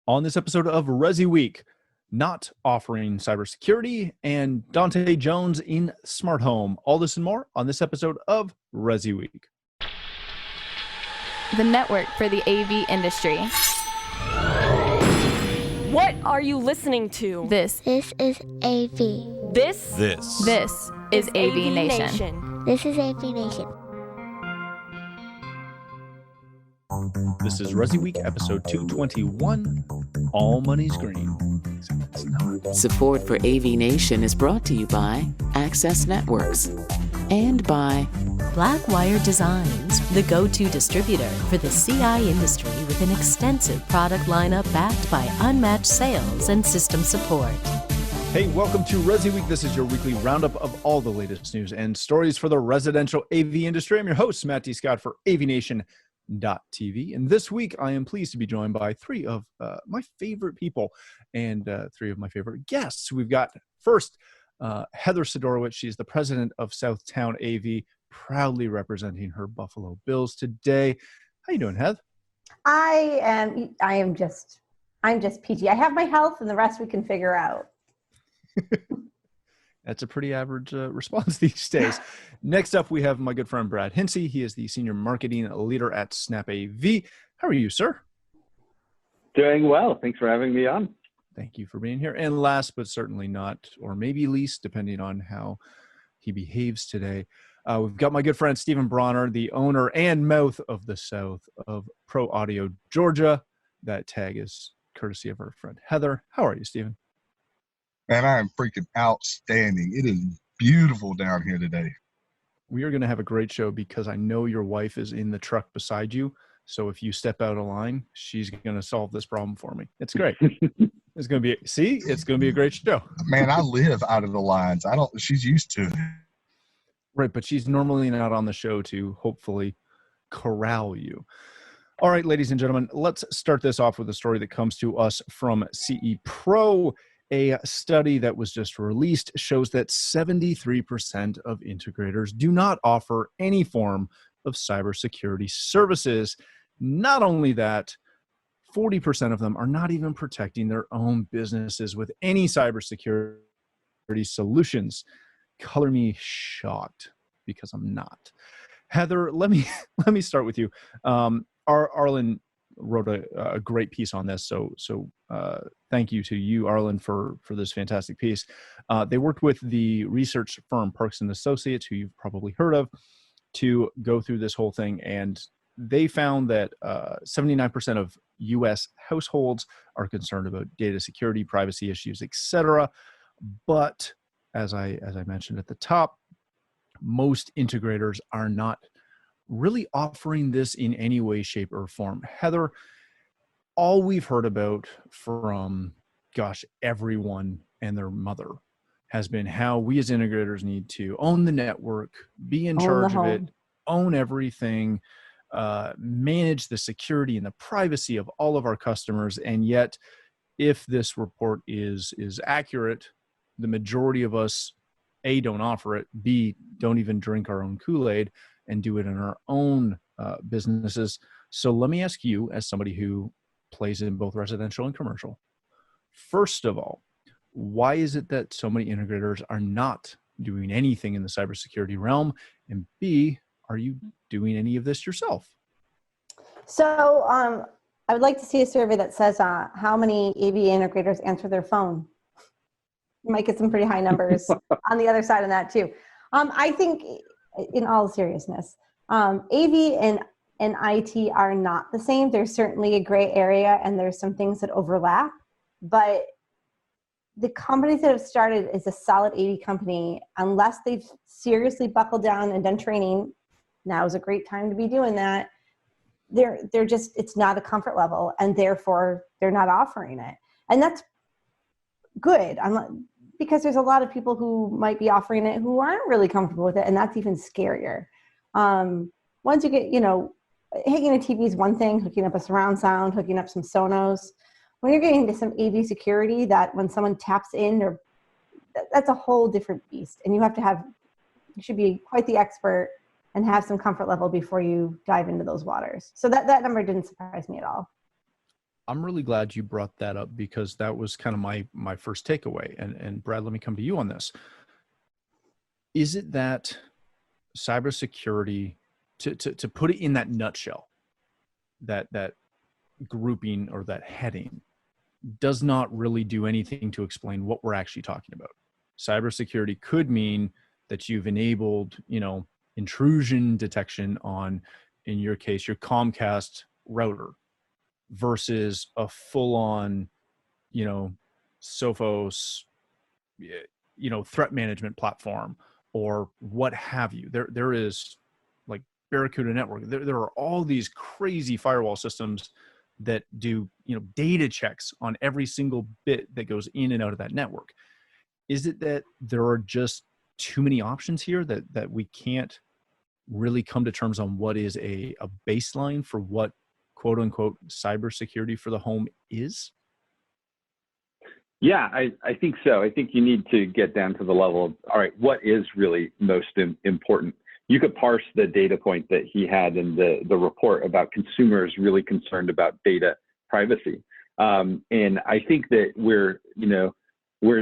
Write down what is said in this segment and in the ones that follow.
On this episode of ResiWeek, not offering cybersecurity, and Dante Jones in smart home. All this and more on this episode of ResiWeek. The network for the AV industry. What are you listening to? This is AV. This is AVNation. This is AVNation. This is ResiWeek episode 221, All Money's Green. Except it's not. Support for AVNation is brought to you by Access Networks and by Blackwire Designs, the go-to distributor for the CI industry with an extensive product lineup backed by unmatched sales and system support. Hey, welcome to ResiWeek. This is your weekly roundup of all the latest news and stories for the residential AV industry. I'm your host, Matt D. Scott for AVNation.TV. And this week, I am pleased to be joined by three of my favorite people and three of my favorite guests. We've got first, Heather Sidorowicz. She's the president of Southtown AV, proudly representing her Buffalo Bills today. How you doing, Heather? I'm just PG. I have my health, and the rest we can figure out. That's a pretty average response these days. Next up, we have my good friend Brad Hinsey. He is the senior marketing leader at Snap AV. How are you, sir? Doing well. Thanks for having me on. Thank you for being here. And last but certainly not, or maybe least, depending on how he behaves today, we've got my good friend Stephen Bronner, the owner and mouth of the South of Pro Audio Georgia. That tag is courtesy of our friend Heather. How are you, Stephen? Man, I am freaking outstanding. It is beautiful down here today. We are going to have a great show because I know your wife is in the truck beside you. So if you step out of line, she's going to solve this problem for me. It's great. It's going to be a great show. Man, I live out of the lines. She's used to it. Right, but she's normally not on the show to hopefully corral you. All right, ladies and gentlemen, let's start this off with a story that comes to us from CE Pro. A study that was just released shows that 73% of integrators do not offer any form of cybersecurity services. Not only that, 40% of them are not even protecting their own businesses with any cybersecurity solutions. Color me shocked, because I'm not. Heather, let me start with you. Arlen wrote a great piece on this, so thank you to you, Arlen, for this fantastic piece. They worked with the research firm Parks and Associates, who you've probably heard of, to go through this whole thing, and they found that 79% of U.S. households are concerned about data security, privacy issues, etc. But as I mentioned at the top, most integrators are not really offering this in any way, shape, or form. Heather, all we've heard about from, everyone and their mother has been how we as integrators need to own the network, be in charge of it, own everything, manage the security and the privacy of all of our customers. And yet, if this report is accurate, the majority of us, A, don't offer it, B, don't even drink our own Kool-Aid and do it in our own businesses. So let me ask you, as somebody who plays in both residential and commercial, first of all, why is it that so many integrators are not doing anything in the cybersecurity realm? And B, are you doing any of this yourself? So I would like to see a survey that says how many AV integrators answer their phone. You might get some pretty high numbers on the other side of that too. I think, in all seriousness, AV and IT are not the same. There's certainly a gray area, and there's some things that overlap, but the companies that have started as a solid AV company, unless they've seriously buckled down and done training, now is a great time to be doing that. They're just, it's not a comfort level, and therefore they're not offering it. And that's good. Because there's a lot of people who might be offering it who aren't really comfortable with it, and that's even scarier. Once you get, hanging a TV is one thing, hooking up a surround sound, hooking up some Sonos. When you're getting into some AV security, that when someone taps in, that's a whole different beast. And you should be quite the expert and have some comfort level before you dive into those waters. So that number didn't surprise me at all. I'm really glad you brought that up, because that was kind of my first takeaway. And Brad, let me come to you on this. Is it that cybersecurity, to put it in that nutshell, that grouping or that heading, does not really do anything to explain what we're actually talking about? Cybersecurity could mean that you've enabled, intrusion detection on, in your case, your Comcast router, versus a full-on, Sophos, threat management platform, or what have you. There is like Barracuda Network. There are all these crazy firewall systems that do, data checks on every single bit that goes in and out of that network. Is it that there are just too many options here that we can't really come to terms on what is a baseline for what, quote unquote, cybersecurity for the home is? Yeah, I think so. I think you need to get down to the level of, all right, what is really most important? You could parse the data point that he had in the report about consumers really concerned about data privacy. And I think that we're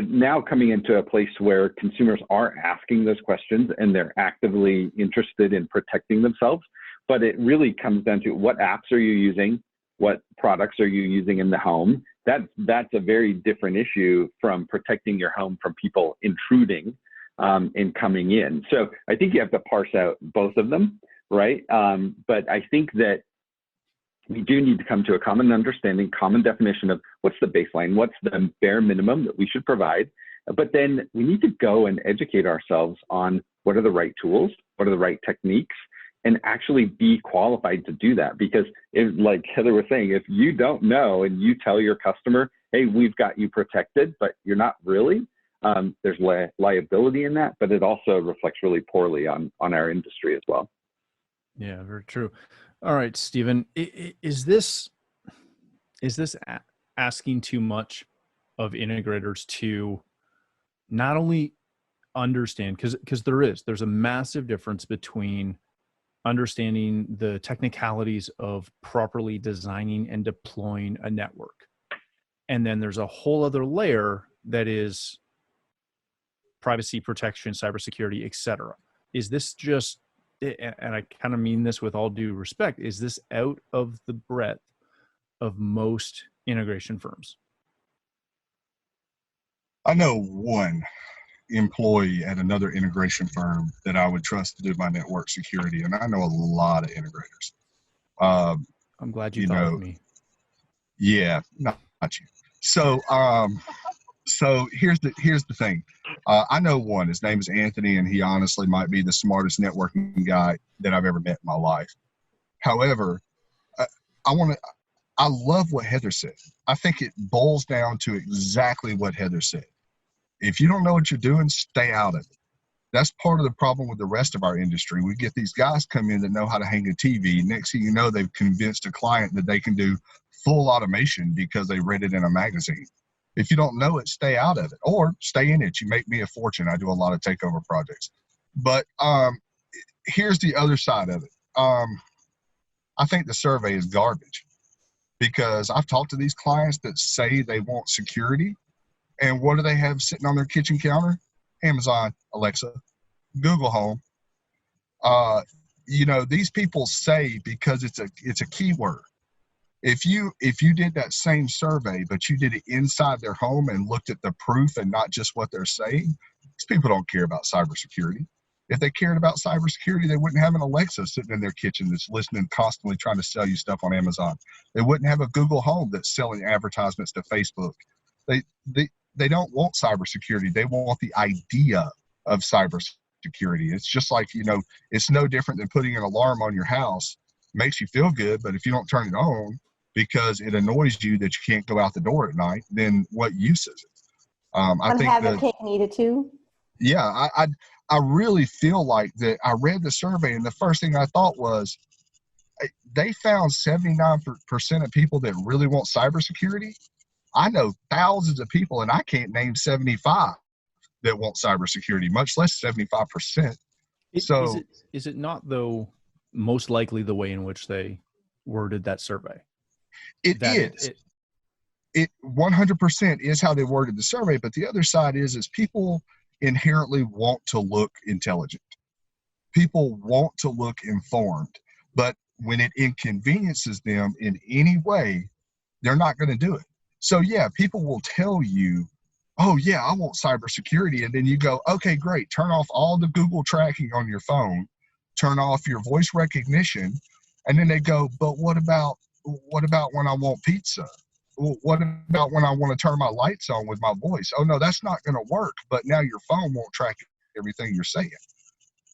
now coming into a place where consumers are asking those questions and they're actively interested in protecting themselves. But it really comes down to, what apps are you using? What products are you using in the home? That's a very different issue from protecting your home from people intruding and coming in. So I think you have to parse out both of them, right? But I think that we do need to come to a common understanding, common definition of what's the baseline, what's the bare minimum that we should provide. But then we need to go and educate ourselves on what are the right tools, what are the right techniques, and actually be qualified to do that. Because like Heather was saying, if you don't know and you tell your customer, hey, we've got you protected, but you're not really, there's liability in that, but it also reflects really poorly on our industry as well. Yeah, very true. All right, Stephen, is this asking too much of integrators to not only understand, because there's a massive difference between understanding the technicalities of properly designing and deploying a network, and then there's a whole other layer that is privacy protection, cybersecurity, etc. Is this just, and I kind of mean this with all due respect, is this out of the breadth of most integration firms? I know one employee at another integration firm that I would trust to do my network security, and I know a lot of integrators. I'm glad you thought of me. Yeah, not you. So here's the thing. I know one. His name is Anthony, and he honestly might be the smartest networking guy that I've ever met in my life. However, I love what Heather said. I think it boils down to exactly what Heather said. If you don't know what you're doing, stay out of it. That's part of the problem with the rest of our industry. We get these guys come in that know how to hang a TV. Next thing you know, they've convinced a client that they can do full automation because they read it in a magazine. If you don't know it, stay out of it, or stay in it. You make me a fortune. I do a lot of takeover projects. But here's the other side of it. I think the survey is garbage, because I've talked to these clients that say they want security, and what do they have sitting on their kitchen counter? Amazon, Alexa, Google Home. These people say because it's a keyword. If you did that same survey, but you did it inside their home and looked at the proof and not just what they're saying, these people don't care about cybersecurity. If they cared about cybersecurity, they wouldn't have an Alexa sitting in their kitchen that's listening, constantly trying to sell you stuff on Amazon. They wouldn't have a Google Home that's selling advertisements to Facebook. They don't want cybersecurity. They want the idea of cybersecurity. It's just like, it's no different than putting an alarm on your house. It makes you feel good, but if you don't turn it on because it annoys you that you can't go out the door at night, then what use is it? I think have a cake and eat it too. Yeah, I really feel like that. I read the survey, and the first thing I thought was, they found 79% of people that really want cybersecurity. I know thousands of people, and I can't name 75 that want cybersecurity, much less 75%. Is it not, though, most likely the way in which they worded that survey? It is. it 100% is how they worded the survey, but the other side is people inherently want to look intelligent. People want to look informed, but when it inconveniences them in any way, they're not going to do it. So yeah, people will tell you, oh yeah, I want cybersecurity. And then you go, okay, great. Turn off all the Google tracking on your phone, turn off your voice recognition. And then they go, but what about when I want pizza? What about when I want to turn my lights on with my voice? Oh no, that's not going to work. But now your phone won't track everything you're saying.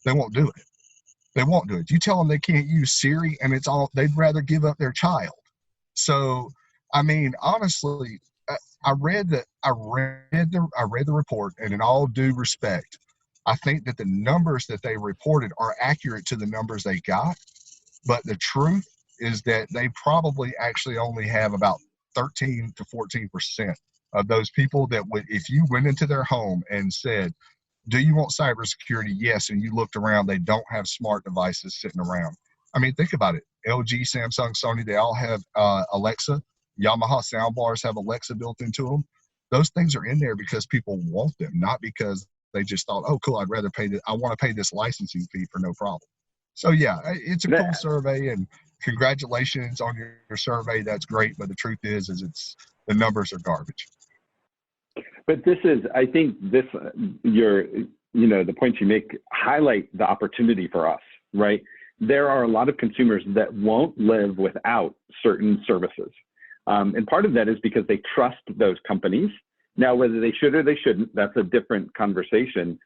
They won't do it. They won't do it. You tell them they can't use Siri, and they'd rather give up their child. So, I mean, honestly, I read the report, and in all due respect, I think that the numbers that they reported are accurate to the numbers they got. But the truth is that they probably actually only have about 13 to 14% of those people that would, if you went into their home and said, do you want cybersecurity? Yes. And you looked around, they don't have smart devices sitting around. I mean, think about it. LG, Samsung, Sony, they all have Alexa. Yamaha soundbars have Alexa built into them. Those things are in there because people want them, not because they just thought, oh, cool, I'd rather I want to pay this licensing fee for no problem. So yeah, it's a cool survey, and congratulations on your survey. That's great. But the truth is the numbers are garbage. But I think the points you make highlight the opportunity for us, right? There are a lot of consumers that won't live without certain services. And part of that is because they trust those companies. Now, whether they should or they shouldn't, that's a different conversation.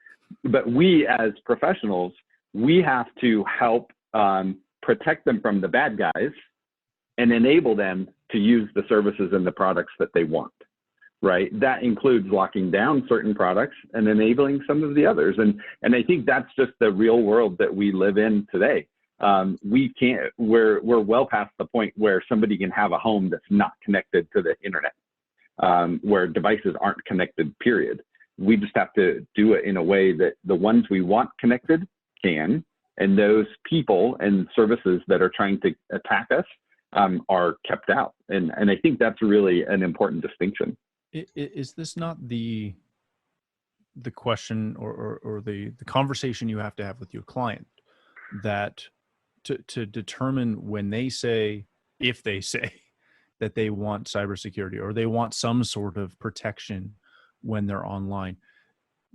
But we as professionals, we have to help protect them from the bad guys and enable them to use the services and the products that they want. Right, that includes locking down certain products and enabling some of the others, and I think that's just the real world that we live in today. We're well past the point where somebody can have a home that's not connected to the internet, where devices aren't connected. Period. We just have to do it in a way that the ones we want connected can, and those people and services that are trying to attack us are kept out. And I think that's really an important distinction. Is this not the question or the conversation you have to have with your client, that to determine when they say, if they say that they want cybersecurity or they want some sort of protection when they're online,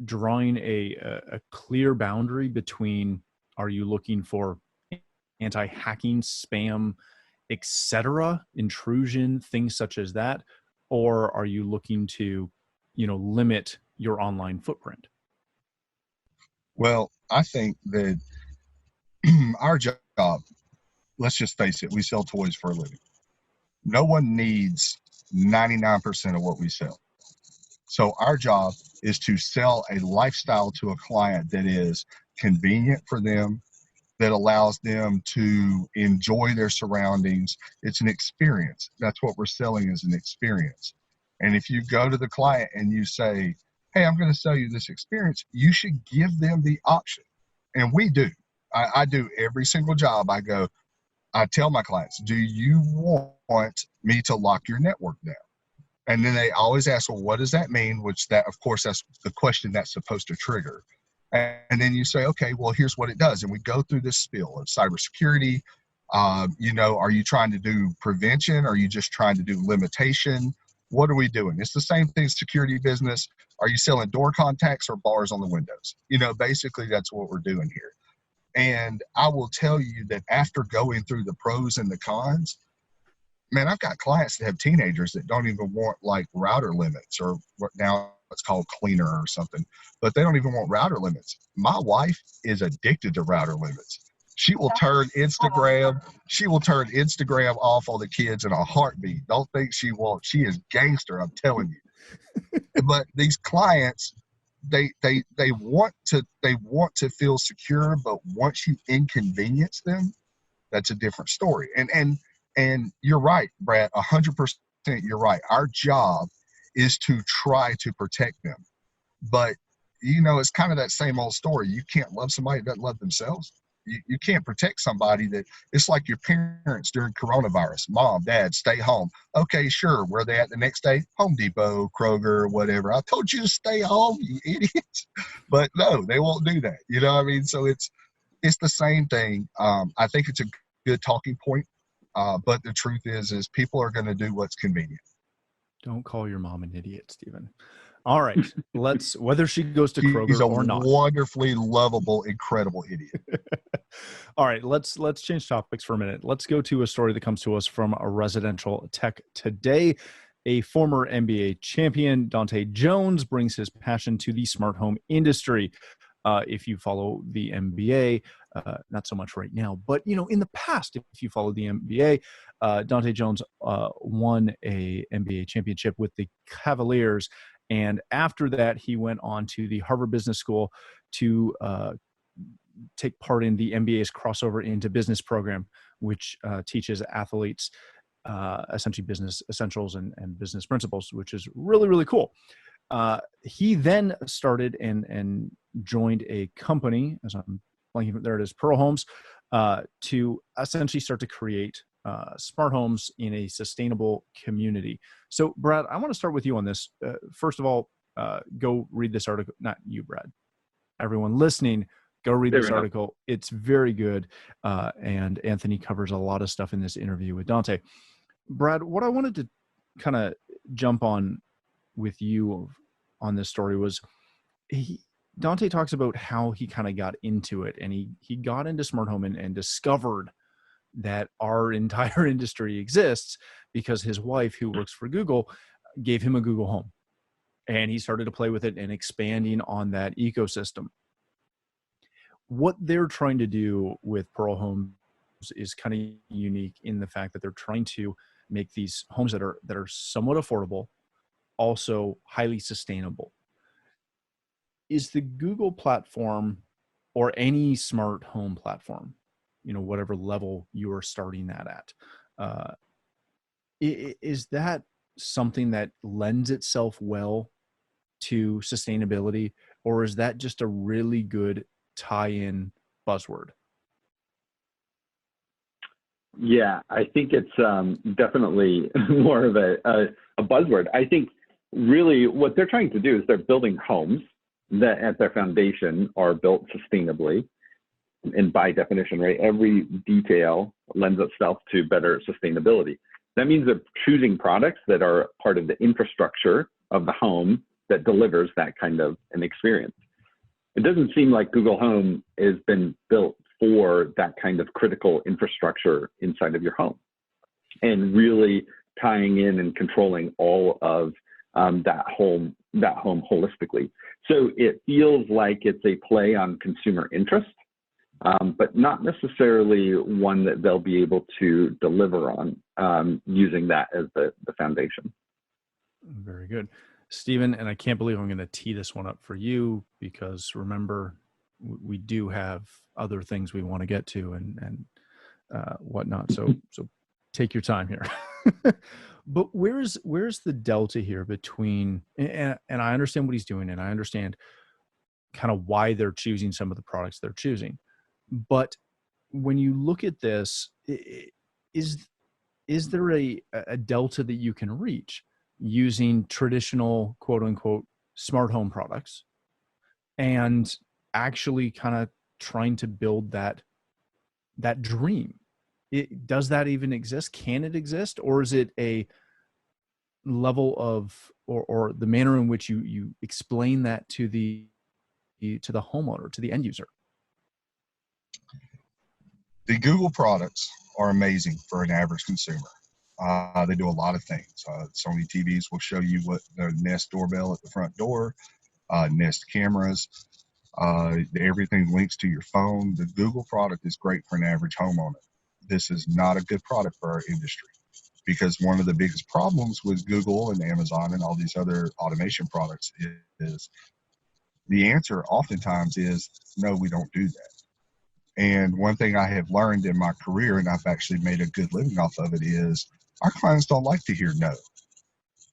drawing a clear boundary between, are you looking for anti-hacking, spam, etc., intrusion, things such as that, or are you looking to, limit your online footprint? Well, I think that our job, let's just face it, we sell toys for a living. No one needs 99% of what we sell. So our job is to sell a lifestyle to a client that is convenient for them, that allows them to enjoy their surroundings. It's an experience. That's what we're selling, is an experience. And if you go to the client and you say, hey, I'm going to sell you this experience, you should give them the option. And we do. I do every single job. I tell my clients, do you want me to lock your network down? And then they always ask, well, what does that mean? Of course, that's the question that's supposed to trigger. And then you say, okay, well, here's what it does. And we go through this spiel of cybersecurity. Are you trying to do prevention? Are you just trying to do limitation? What are we doing? It's the same thing, security business. Are you selling door contacts or bars on the windows? Basically that's what we're doing here. And I will tell you that after going through the pros and the cons, man, I've got clients that have teenagers that don't even want like router limits, or what now it's called cleaner or something, but they don't even want router limits. My wife is addicted to router limits. She will turn Instagram off on the kids in a heartbeat. Don't think she won't. She is gangster, I'm telling you. But these clients, they want to feel secure, but once you inconvenience them, that's a different story. And you're right, Brad, 100% you're right. Our job is to try to protect them. But, it's kind of that same old story. You can't love somebody that doesn't love themselves. You can't protect somebody that it's like your parents during coronavirus. Mom, dad, stay home. Okay, sure. Where they at the next day? Home Depot, Kroger, whatever. I told you to stay home, you idiots. But no, they won't do that. You know what I mean? So it's the same thing. I think it's a good talking point. But the truth is people are going to do what's convenient. Don't call your mom an idiot, Stephen. All right, whether she goes to Kroger He's a or not. wonderfully lovable, incredible idiot. All right, let's change topics for a minute. Let's go to a story that comes to us from a residential tech today. A former NBA champion, Dante Jones, brings his passion to the smart home industry. If you follow the NBA, not so much right now, but in the past, if you follow the NBA, Dante Jones won a NBA championship with the Cavaliers. And after that, he went on to the Harvard Business School to take part in the MBA's crossover into business program, which teaches athletes essentially business essentials and business principles, which is really, really cool. He then started and joined a company, as I'm blanking, there it is, Pearl Homes, to essentially start to create smart homes in a sustainable community. So, Brad, I want to start with you on this. First of all, go read this article. Not you, Brad. Everyone listening, go read this article. It's very good. And Anthony covers a lot of stuff in this interview with Dante. Brad, what I wanted to kind of jump on with you on this story was Dante talks about how he kind of got into it, and he got into smart home and discovered that our entire industry exists because his wife, who works for Google, gave him a Google Home, and he started to play with it and expanding on that ecosystem. What they're trying to do with Pearl Homes is kind of unique in the fact that they're trying to make these homes that are somewhat affordable, also highly sustainable. Is the Google platform or any smart home platform, whatever level you are starting that at, is that something that lends itself well to sustainability, or is that just a really good tie-in buzzword? Yeah, I think it's definitely more of a buzzword. I think really what they're trying to do is they're building homes that at their foundation are built sustainably. And by definition, right, every detail lends itself to better sustainability. That means they're choosing products that are part of the infrastructure of the home that delivers that kind of an experience. It doesn't seem like Google Home has been built for that kind of critical infrastructure inside of your home, and really tying in and controlling all of that home holistically. So it feels like it's a play on consumer interest, but not necessarily one that they'll be able to deliver on using that as the foundation. Very good. Stephen, and I can't believe I'm going to tee this one up for you, because remember, we do have other things we want to get to and whatnot. So take your time here. But where's the delta here between, and I understand what he's doing, and I understand kind of why they're choosing some of the products they're choosing. But when you look at this, is there a delta that you can reach using traditional quote unquote smart home products and actually kind of trying to build that dream? Does that even exist? Can it exist? Or is it a level of, or the manner in which you explain that to the homeowner, to the end user? The Google products are amazing for an average consumer. They do a lot of things. Sony TVs will show you what the Nest doorbell at the front door, Nest cameras, everything links to your phone. The Google product is great for an average homeowner. This is not a good product for our industry, because one of the biggest problems with Google and Amazon and all these other automation products is the answer oftentimes is, no, we don't do that. And one thing I have learned in my career, and I've actually made a good living off of it, is our clients don't like to hear no.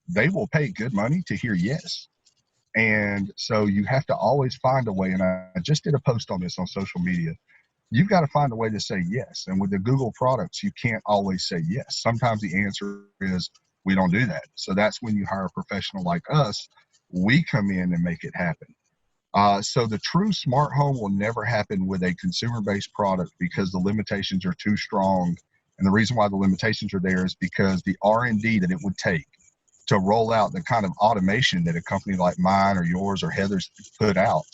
They will pay good money to hear yes. And so you have to always find a way. And I just did a post on this on social media. you've got to find a way to say yes. And with the Google products, you can't always say yes. Sometimes the answer is, we don't do that. So that's when you hire a professional like us. We come in and make it happen. So the true smart home will never happen with a consumer-based product because the limitations are too strong. And the reason why the limitations are there is because the R&D that it would take to roll out the kind of automation that a company like mine or yours or Heather's put out.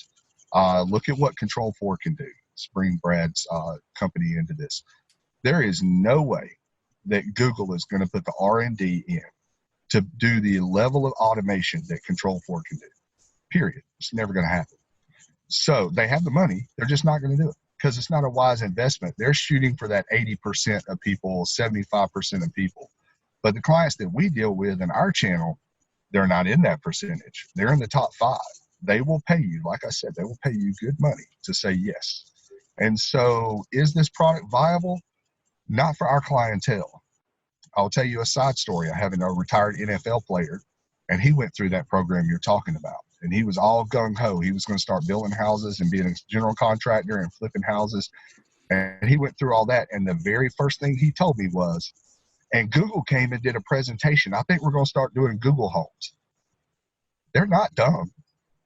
Look at what Control4 can do. Bring Brad's company into this. There is no way that Google is going to put the R&D in to do the level of automation that Control4 can do. Period. It's never going to happen. So they have the money. They're just not going to do it because it's not a wise investment. They're shooting for that 80% of people, 75% of people. But the clients that we deal with in our channel, they're not in that percentage. They're in the top 5. They will pay you, like I said, they will pay you good money to say yes. And so is this product viable? Not for our clientele. I'll tell you a side story. I have a retired NFL player, and he went through that program you're talking about. And he was all gung-ho. He was going to start building houses and being a general contractor and flipping houses. And he went through all that. And the very first thing he told me was, and Google came and did a presentation. I think we're going to start doing Google Homes. They're not dumb.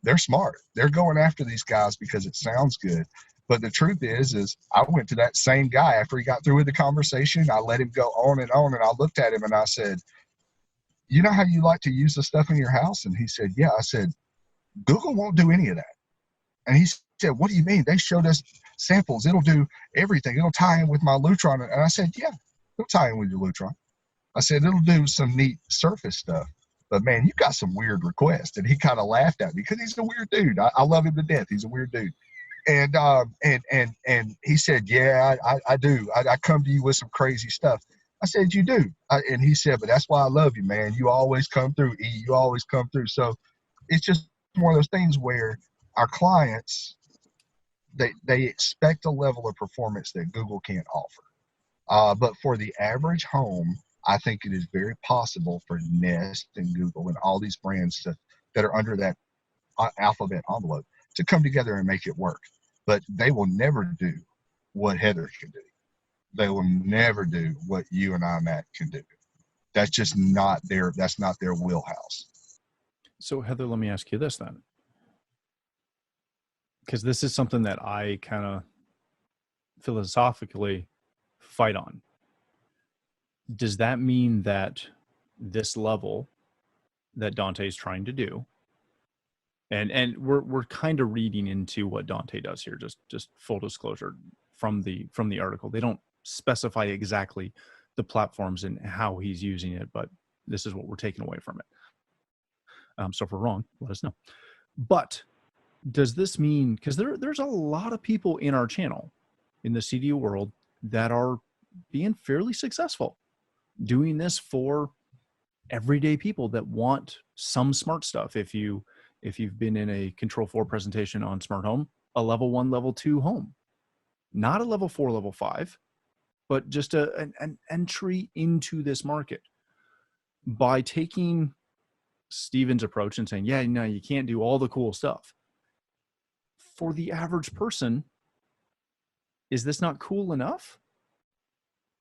They're smart. They're going after these guys because it sounds good. But the truth is I went to that same guy after he got through with the conversation. I let him go on, and I looked at him and I said, you know how you like to use the stuff in your house? And he said, yeah. I said, Google won't do any of that. And he said, what do you mean? They showed us samples. It'll do everything. It'll tie in with my Lutron. And I said, yeah, it'll tie in with your Lutron. I said, it'll do some neat surface stuff. But man, you got some weird requests. And he kind of laughed at me because he's a weird dude. I love him to death. He's a weird dude. And he said, yeah, I do. I come to you with some crazy stuff. I said, you do. And he said, but that's why I love you, man. You always come through, E. You always come through. So it's just one of those things where our clients, they expect a level of performance that Google can't offer. But for the average home, I think it is very possible for Nest and Google and all these brands that are under that alphabet envelope to come together and make it work. But they will never do what Heather can do. They will never do what you and I, Matt, can do. That's just not that's not their wheelhouse. So Heather, let me ask you this then. Because this is something that I kind of philosophically fight on. Does that mean that this level that Dante is trying to do, and we're kind of reading into what Dante does here, just full disclosure from the article. They don't specify exactly the platforms and how he's using it, but this is what we're taking away from it. So if we're wrong, let us know. But does this mean, because there's a lot of people in our channel in the CDU world that are being fairly successful doing this for everyday people that want some smart stuff. If you've been in a Control4 presentation on smart home, a level 1, level 2 home, not a level 4, level 5, but just an entry into this market. By taking Steven's approach and saying, yeah, no, you can't do all the cool stuff. For the average person, is this not cool enough?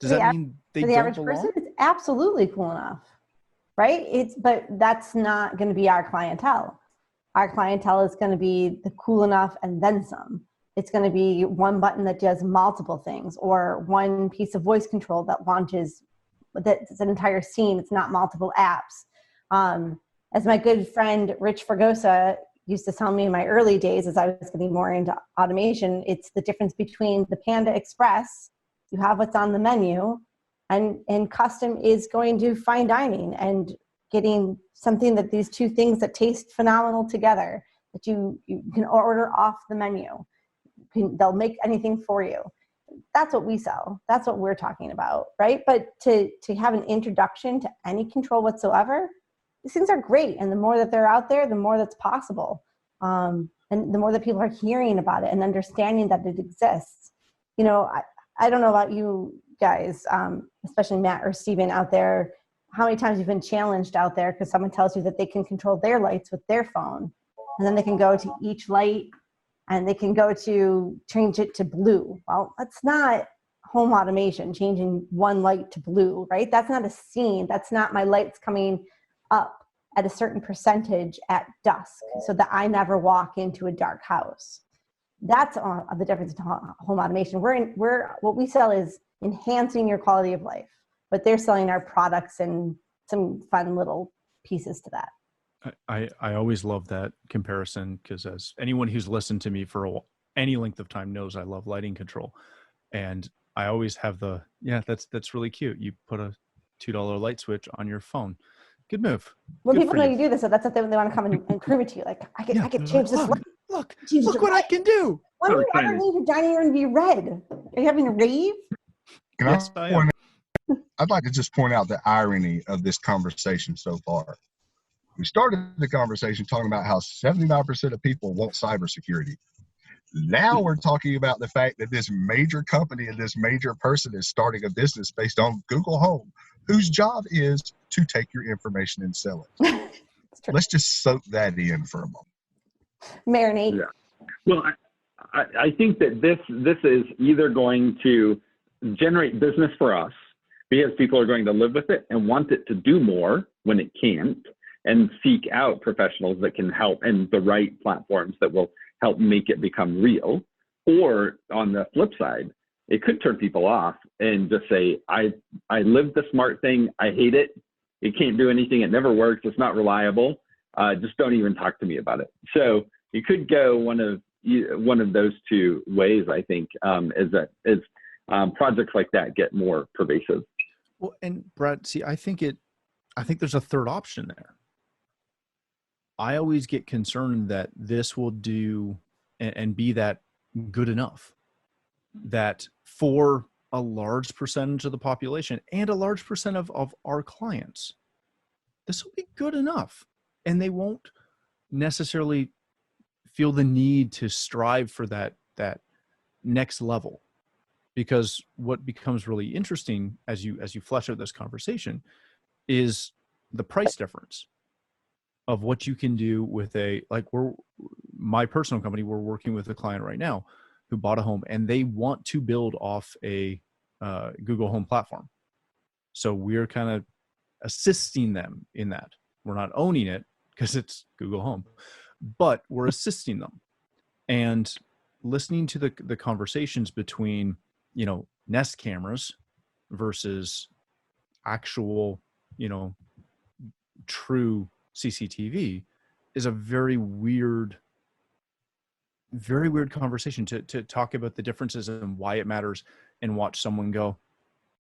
Does that mean they don't belong? For the average person, it's absolutely cool enough, right? But that's not going to be our clientele. Our clientele is going to be the cool enough and then some. It's going to be one button that does multiple things, or one piece of voice control that launches, that's an entire scene. It's not multiple apps. As my good friend Rich Fergosa used to tell me in my early days, as I was getting more into automation, it's the difference between the Panda Express, you have what's on the menu, and custom is going to fine dining and getting something that these two things that taste phenomenal together, that you can order off the menu. They'll make anything for you. That's what we sell. That's what we're talking about, right? But to have an introduction to any control whatsoever, these things are great. And the more that they're out there, the more that's possible. And the more that people are hearing about it and understanding that it exists. You know, I don't know about you guys, especially Matt or Steven out there, how many times you've been challenged out there because someone tells you that they can control their lights with their phone. And then they can go to each light and they can go to change it to blue. Well, that's not home automation, changing one light to blue, right? That's not a scene. That's not my lights coming up at a certain percentage at dusk so that I never walk into a dark house. That's the difference in home automation. What we sell is enhancing your quality of life, but they're selling our products and some fun little pieces to that. I always love that comparison, because as anyone who's listened to me for any length of time knows, I love lighting control. And I always have that's really cute. You put a $2 light switch on your phone. Good move. When Good people know you do this, so that's what they want to come and prove it to you. Like, I can change this light. Look what I can do. When do you ever need your dining room to be red? Are you having a rave? Yes, I am. I'd like to just point out the irony of this conversation so far. We started the conversation talking about how 79% of people want cybersecurity. Now we're talking about the fact that this major company and this major person is starting a business based on Google Home, whose job is to take your information and sell it. Let's just soak that in for a moment. Marinate. Yeah. Well, I think that this is either going to generate business for us because people are going to live with it and want it to do more when it can't, and seek out professionals that can help and the right platforms that will help make it become real. Or on the flip side, it could turn people off and just say, I live the smart thing. I hate it. It can't do anything. It never works. It's not reliable. Just don't even talk to me about it. So you could go one of those two ways, I think, as projects like that get more pervasive. Well, and Brad, see, I think there's a third option there. I always get concerned that this will do and be that good enough, that for a large percentage of the population and a large percent of our clients, this will be good enough. And they won't necessarily feel the need to strive for that next level. Because what becomes really interesting as you flesh out this conversation is the price difference of what you can do with my personal company. We're working with a client right now who bought a home, and they want to build off a Google Home platform. So we're kind of assisting them in that. We're not owning it because it's Google Home, but we're assisting them and listening to the conversations between, Nest cameras versus actual, true CCTV is a very weird conversation to talk about the differences and why it matters, and watch someone go,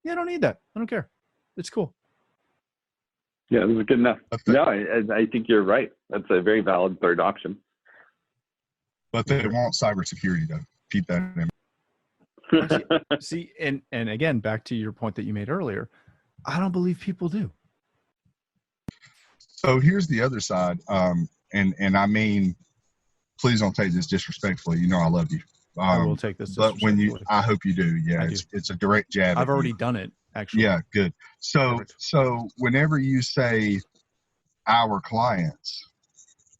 yeah, I don't need that. I don't care. It's cool. Yeah, this is good enough. No, I think you're right. That's a very valid third option. But they want cybersecurity, though. Keep that in mind. See, and again, back to your point that you made earlier, I don't believe people do. So here's the other side, and I mean, please don't take this disrespectfully. I love you. I will take this but I hope you do. Yeah, it's a direct jab. I've already done it, actually. Yeah, good. So whenever you say our clients,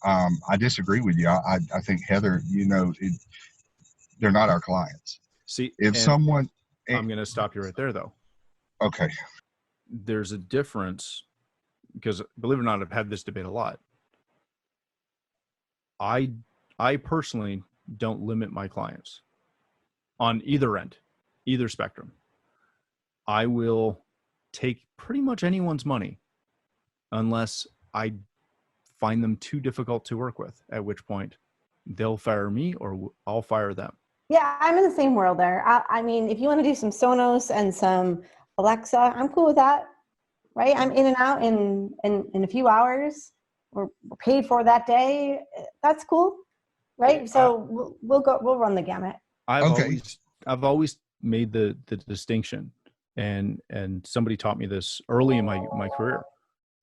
I disagree with you. I think, Heather, they're not our clients. See, if someone, I'm going to stop you right there, though. Okay. There's a difference, because believe it or not, I've had this debate a lot. I personally don't limit my clients on either end, either spectrum. I will take pretty much anyone's money unless I find them too difficult to work with, at which point they'll fire me or I'll fire them. Yeah, I'm in the same world there. I mean, if you want to do some Sonos and some Alexa, I'm cool with that, right? I'm in and out in a few hours. We're paid for that day. That's cool, right? So we'll run the gamut. I've always made the distinction, and somebody taught me this early in my career,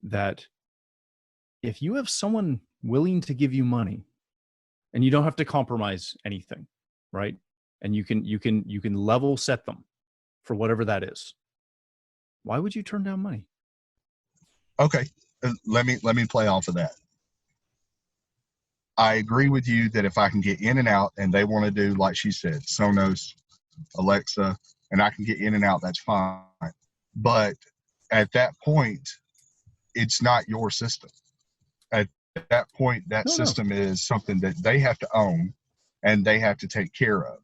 that if you have someone willing to give you money, and you don't have to compromise anything, right? And you can level set them for whatever that is. Why would you turn down money? Okay, let me play off of that. I agree with you that if I can get in and out and they want to do, like she said, Sonos, Alexa, and I can get in and out, that's fine. But at that point, it's not your system. At that point, that system is something that they have to own and they have to take care of.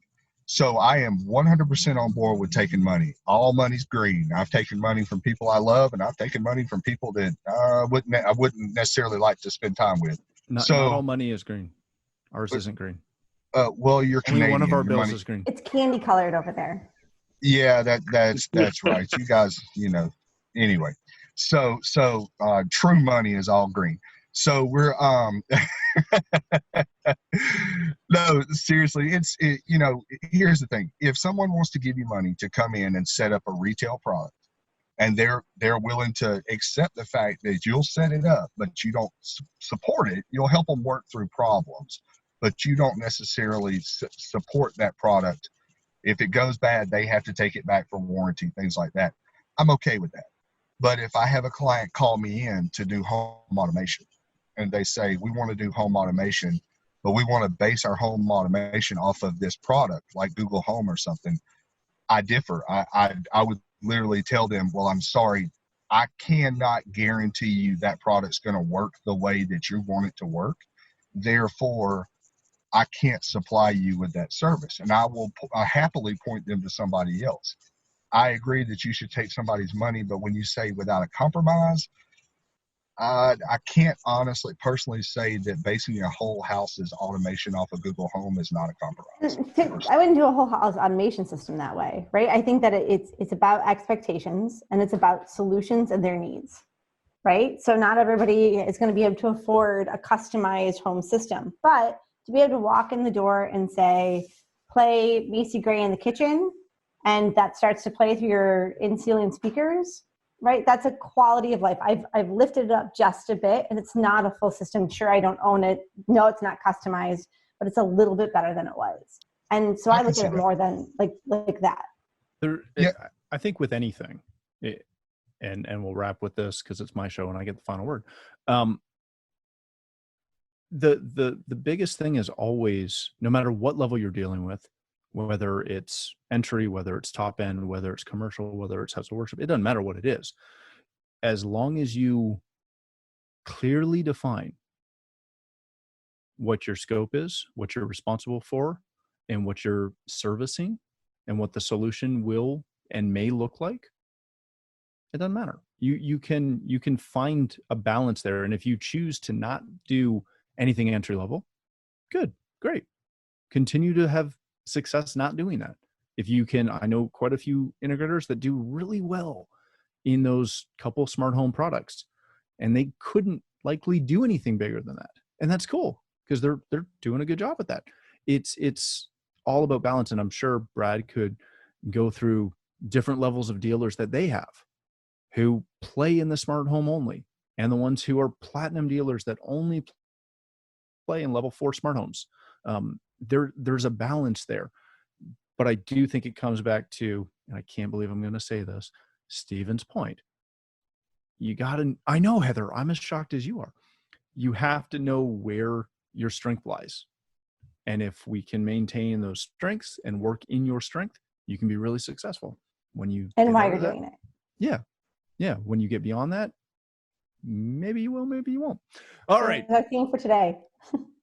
So I am 100% on board with taking money. All money's green. I've taken money from people I love, and I've taken money from people that I wouldn't necessarily like to spend time with. Not all money is green. Ours isn't green. Well, you're Only Canadian. one of our Your bills money is green. It's candy colored over there. Yeah, that's right. You guys, anyway. So true money is all green. So we're no, seriously, here's the thing. If someone wants to give you money to come in and set up a retail product, and they're willing to accept the fact that you'll set it up, but you don't support it, you'll help them work through problems, but you don't necessarily support that product. If it goes bad, they have to take it back for warranty, things like that. I'm okay with that. But if I have a client call me in to do home automation, and they say, we want to do home automation, but we want to base our home automation off of this product, like Google Home or something, I differ. I would literally tell them, well, I'm sorry, I cannot guarantee you that product's going to work the way that you want it to work. Therefore, I can't supply you with that service. And I happily point them to somebody else. I agree that you should take somebody's money, but when you say without a compromise, I can't honestly, personally say that basing your whole house's automation off of Google Home is not a compromise. I wouldn't do a whole house automation system that way, right? I think that it's about expectations and it's about solutions and their needs, right? So not everybody is going to be able to afford a customized home system, but to be able to walk in the door and say, play Macy Gray in the kitchen, and that starts to play through your in-ceiling speakers, right? That's a quality of life. I've lifted it up just a bit, and it's not a full system. Sure, I don't own it. No, it's not customized, but it's a little bit better than it was. And so I look at it more than like that. I think with anything, and we'll wrap with this because it's my show and I get the final word. The biggest thing is always, no matter what level you're dealing with, whether it's entry, whether it's top end, whether it's commercial, whether it's house of worship, it doesn't matter what it is. As long as you clearly define what your scope is, what you're responsible for, and what you're servicing, and what the solution will and may look like, it doesn't matter. You can find a balance there. And if you choose to not do anything entry level, good, great. Continue to have success not doing that. If you can, I know quite a few integrators that do really well in those couple smart home products, and they couldn't likely do anything bigger than that. And that's cool because they're doing a good job at that. It's all about balance. And I'm sure Brad could go through different levels of dealers that they have who play in the smart home only, and the ones who are platinum dealers that only play in level 4 smart homes. There's a balance there, but I do think it comes back to, and I can't believe I'm going to say this, Steven's point. You got to, I know, Heather, I'm as shocked as you are. You have to know where your strength lies. And if we can maintain those strengths and work in your strength, you can be really successful. When you and why you're doing it. Yeah. When you get beyond that, maybe you will, maybe you won't. All right. That's our theme for today.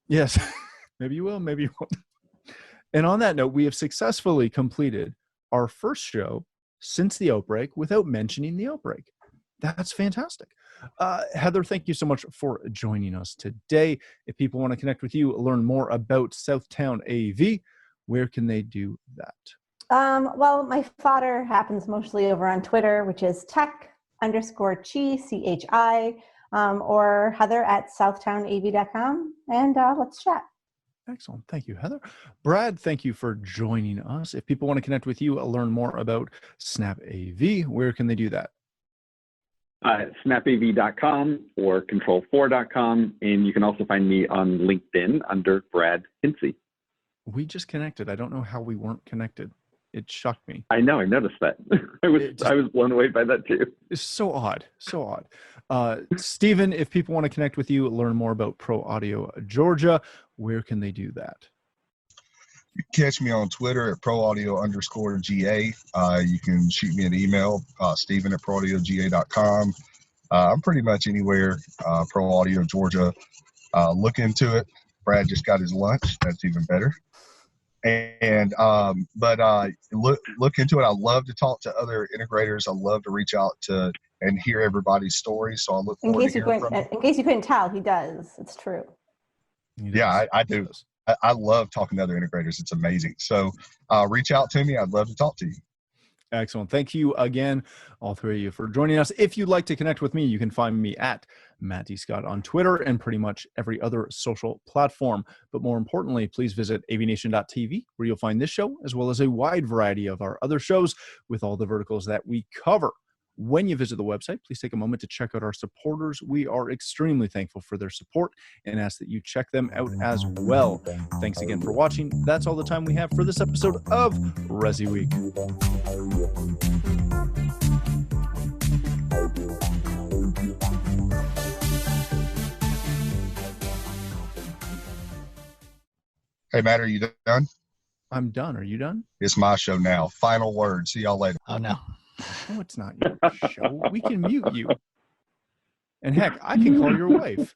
Yes. Maybe you will, maybe you won't. And on that note, we have successfully completed our first show since the outbreak without mentioning the outbreak. That's fantastic. Heather, thank you so much for joining us today. If people want to connect with you, learn more about Southtown AV, where can they do that? Well, my fodder happens mostly over on Twitter, which is tech_chi, CHI, or Heather at southtownav.com, and let's chat. Excellent. Thank you, Heather. Brad, thank you for joining us. If people want to connect with you, learn more about Snap AV, where can they do that? Snapav.com or control4.com. And you can also find me on LinkedIn under Brad Hinsey. We just connected. I don't know how we weren't connected. It shocked me. I know. I noticed that. I was blown away by that too. It's so odd. So odd. Stephen, if people want to connect with you, learn more about Pro Audio Georgia, where can they do that? You can catch me on Twitter at proaudio_GA. You can shoot me an email, Stephen@proaudioga.com. I'm pretty much anywhere, Pro Audio Georgia. Look into it. Brad just got his lunch. That's even better. But look into it. I love to talk to other integrators. I love to reach out to and hear everybody's stories. So I look forward to hearing from you. In case you couldn't tell, he does. It's true. Yeah, I do. I love talking to other integrators. It's amazing. So reach out to me. I'd love to talk to you. Excellent. Thank you again, all three of you, for joining us. If you'd like to connect with me, you can find me at Matt D. Scott on Twitter and pretty much every other social platform. But more importantly, please visit AVNation.tv, where you'll find this show, as well as a wide variety of our other shows with all the verticals that we cover. When you visit the website, please take a moment to check out our supporters. We are extremely thankful for their support and ask that you check them out as well. Thanks again for watching. That's all the time we have for this episode of ResiWeek. Hey, Matt, are you done? I'm done. Are you done? It's my show now. Final word. See y'all later. Oh, no. No, it's not your show. We can mute you. And heck, I can call your wife.